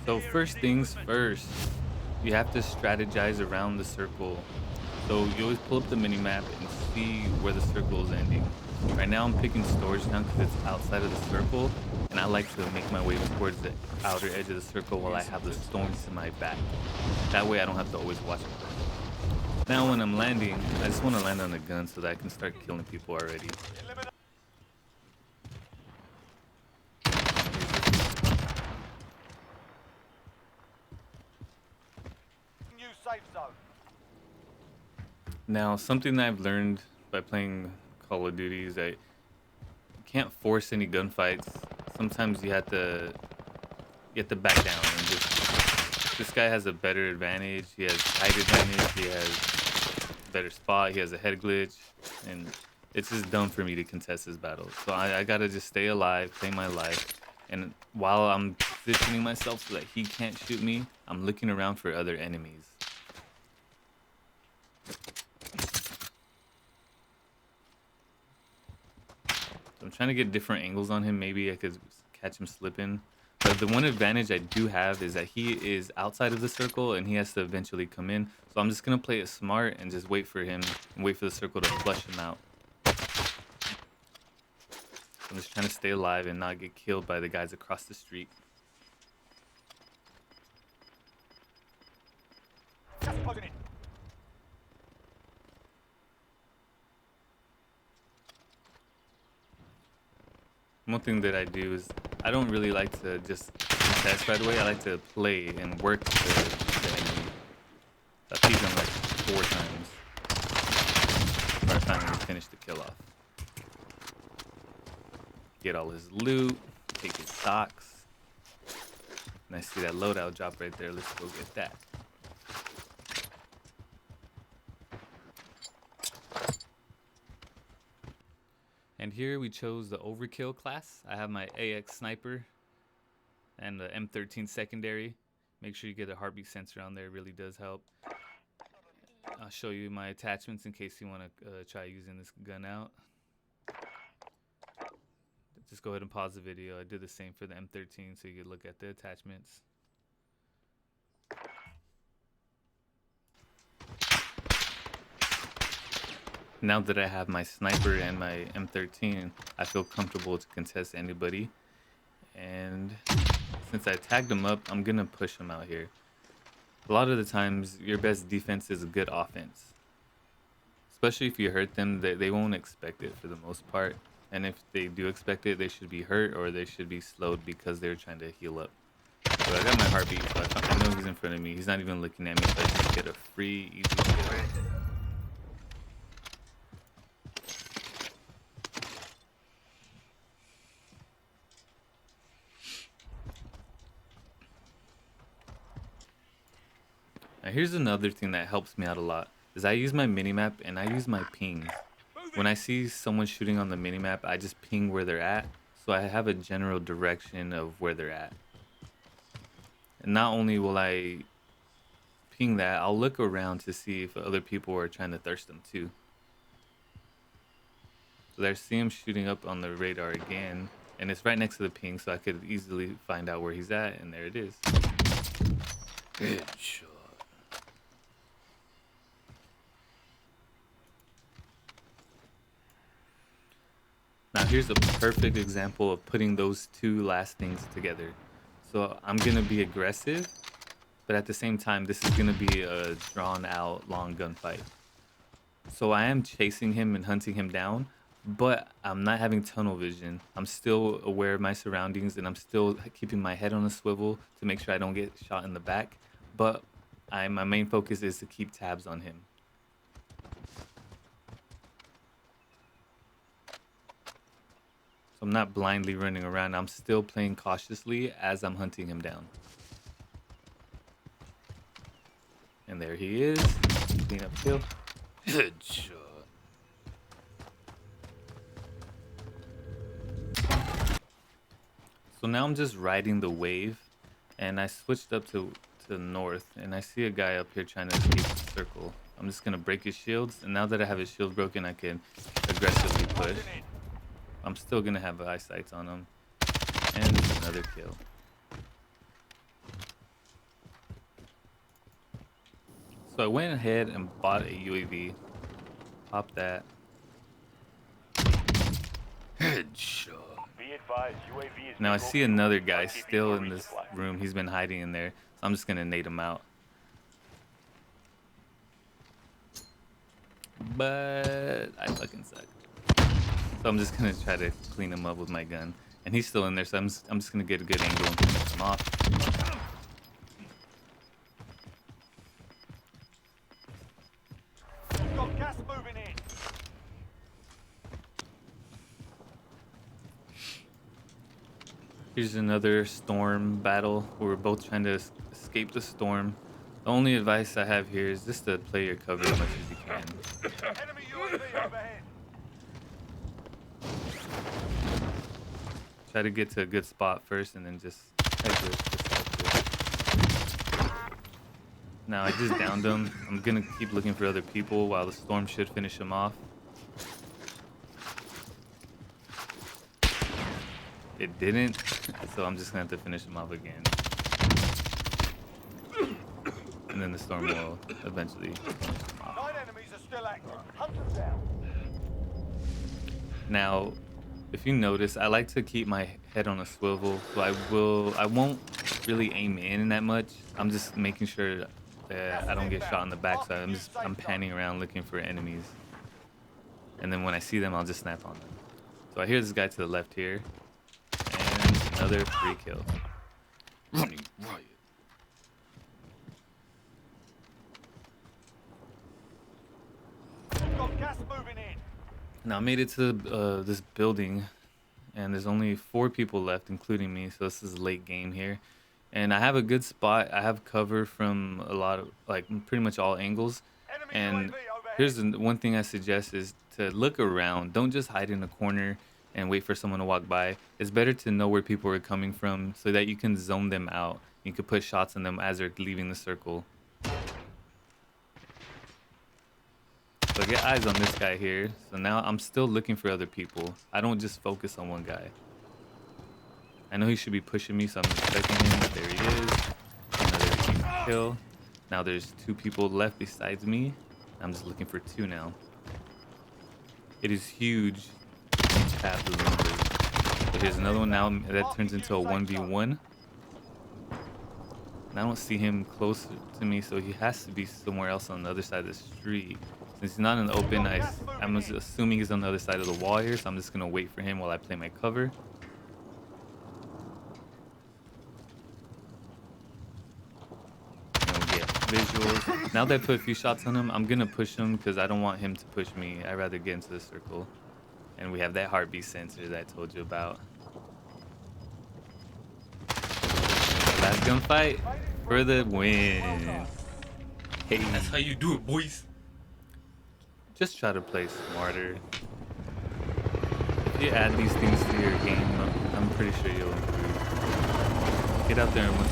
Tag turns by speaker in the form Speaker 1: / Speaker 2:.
Speaker 1: So first things first, you have to strategize around the circle. So you always pull up the mini map and see where the circle is ending. Right now I'm picking storage town because it's outside of the circle, and I like to make my way towards the outer edge of the circle while I have the storm to my back. That way I don't have to always watch my back. Now when I'm landing, I just want to land on a gun so that I can start killing people already.
Speaker 2: New safe zone.
Speaker 1: Now something that I've learned by playing Call of Duty is that you can't force any gunfights. Sometimes you have to back down and just this guy has a better advantage. He has height advantage. He has better spot. He has a head glitch, and it's just dumb for me to contest this battle. So I gotta just stay alive, play my life, and while I'm positioning myself so that he can't shoot me, I'm looking around for other enemies. So I'm trying to get different angles on him. Maybe I could catch him slipping. But the one advantage I do have is that he is outside of the circle and he has to eventually come in. So I'm just going to play it smart and just wait for him and wait for the circle to flush him out. I'm just trying to stay alive and not get killed by the guys across the street.
Speaker 2: Just plugging in.
Speaker 1: One thing that I do is I don't really like to just contest right away. I like to play and work the enemy. I've beat him like 4 times before I finally finish the kill off. Get all his loot, take his socks. And I see that loadout drop right there. Let's go get that. And here we chose the overkill class. I have my AX sniper and the M13 secondary. Make sure you get a heartbeat sensor on there, it really does help. I'll show you my attachments in case you want to try using this gun out. Just go ahead and pause the video. I did the same for the M13 so you can look at the attachments. Now that I have my sniper and my M13, I feel comfortable to contest anybody. And since I tagged him up, I'm gonna push him out here. A lot of the times, your best defense is a good offense. Especially if you hurt them, they won't expect it for the most part. And if they do expect it, they should be hurt or they should be slowed because they're trying to heal up. So I got my heartbeat, so I know he's in front of me. He's not even looking at me, so I just get a free, easy kill. Now here's another thing that helps me out a lot, is I use my minimap and I use my pings. When I see someone shooting on the minimap, I just ping where they're at, so I have a general direction of where they're at. And not only will I ping that, I'll look around to see if other people are trying to thirst them too. So there, see him shooting up on the radar again, and it's right next to the ping, so I could easily find out where he's at, and there it is. Good shot. Now here's a perfect example of putting those two last things together. So I'm gonna be aggressive, but at the same time, this is gonna be a drawn out long gunfight. So I am chasing him and hunting him down, but I'm not having tunnel vision. I'm still aware of my surroundings and I'm still keeping my head on a swivel to make sure I don't get shot in the back. But my main focus is to keep tabs on him. I'm not blindly running around. I'm still playing cautiously as I'm hunting him down. And there he is. Clean up kill. Good shot. So now I'm just riding the wave, and I switched up to the north, and I see a guy up here trying to escape the circle. I'm just gonna break his shields, and now that I have his shield broken, I can aggressively push. I'm still gonna have eyesights on him. And another kill. So I went ahead and bought a UAV. Pop that. Headshot.
Speaker 3: Be advised, UAV is
Speaker 1: Now I
Speaker 3: bingo
Speaker 1: see
Speaker 3: fuel.
Speaker 1: another guy
Speaker 3: RTV
Speaker 1: still
Speaker 3: for
Speaker 1: in this
Speaker 3: resupply.
Speaker 1: room. He's been hiding in there. So I'm just gonna nade him out. But I fucking suck. So I'm just gonna try to clean him up with my gun. And he's still in there, so I'm just gonna get a good angle and finish him off.
Speaker 2: Got gas moving in.
Speaker 1: Here's another storm battle where we're both trying to escape the storm. The only advice I have here is just to play your cover as much as you can.
Speaker 2: Enemy UAV overhead.
Speaker 1: Try to get to a good spot first and then just exit. Now I just downed him. I'm gonna keep looking for other people while the storm should finish him off. It didn't, so I'm just gonna have to finish him off again. And then the storm will eventually finish him off.
Speaker 2: 9 enemies are still active. Hunt them down.
Speaker 1: Now, if you notice, I like to keep my head on a swivel, so I won't really aim in that much. I'm just making sure that I don't get shot in the back, so I'm panning around looking for enemies. And then when I see them, I'll just snap on them. So I hear this guy to the left here, and another free kill. Running riot.
Speaker 2: Got gas moving in.
Speaker 1: Now I made it to this building, and there's only 4 people left, including me. So this is late game here, and I have a good spot. I have cover from a lot of pretty much all angles.
Speaker 2: Enemy
Speaker 1: And
Speaker 2: UAV overhead.
Speaker 1: here's one thing I suggest is to look around. Don't just hide in a corner and wait for someone to walk by. It's better to know where people are coming from so that you can zone them out. You can put shots on them as they're leaving the circle. So get eyes on this guy here. So now I'm still looking for other people. I don't just focus on one guy. I know he should be pushing me, so I'm expecting him. There he is. Another easy kill. Now there's 2 people left besides me. I'm just looking for 2 now. It is huge. Half the room. But here's another one now that turns into a 1v1. And I don't see him close to me, so he has to be somewhere else on the other side of the street. Since he's not in the open, I'm assuming he's on the other side of the wall here, so I'm just gonna wait for him while I play my cover. And we'll get visuals. Now that I put a few shots on him, I'm gonna push him because I don't want him to push me. I'd rather get into the circle. And we have that heartbeat sensor that I told you about. Last gunfight for the win. Hey,
Speaker 4: That's how you do it, boys.
Speaker 1: just try to play smarter. If you add these things to your game, I'm pretty sure you'll improve. Get out there and win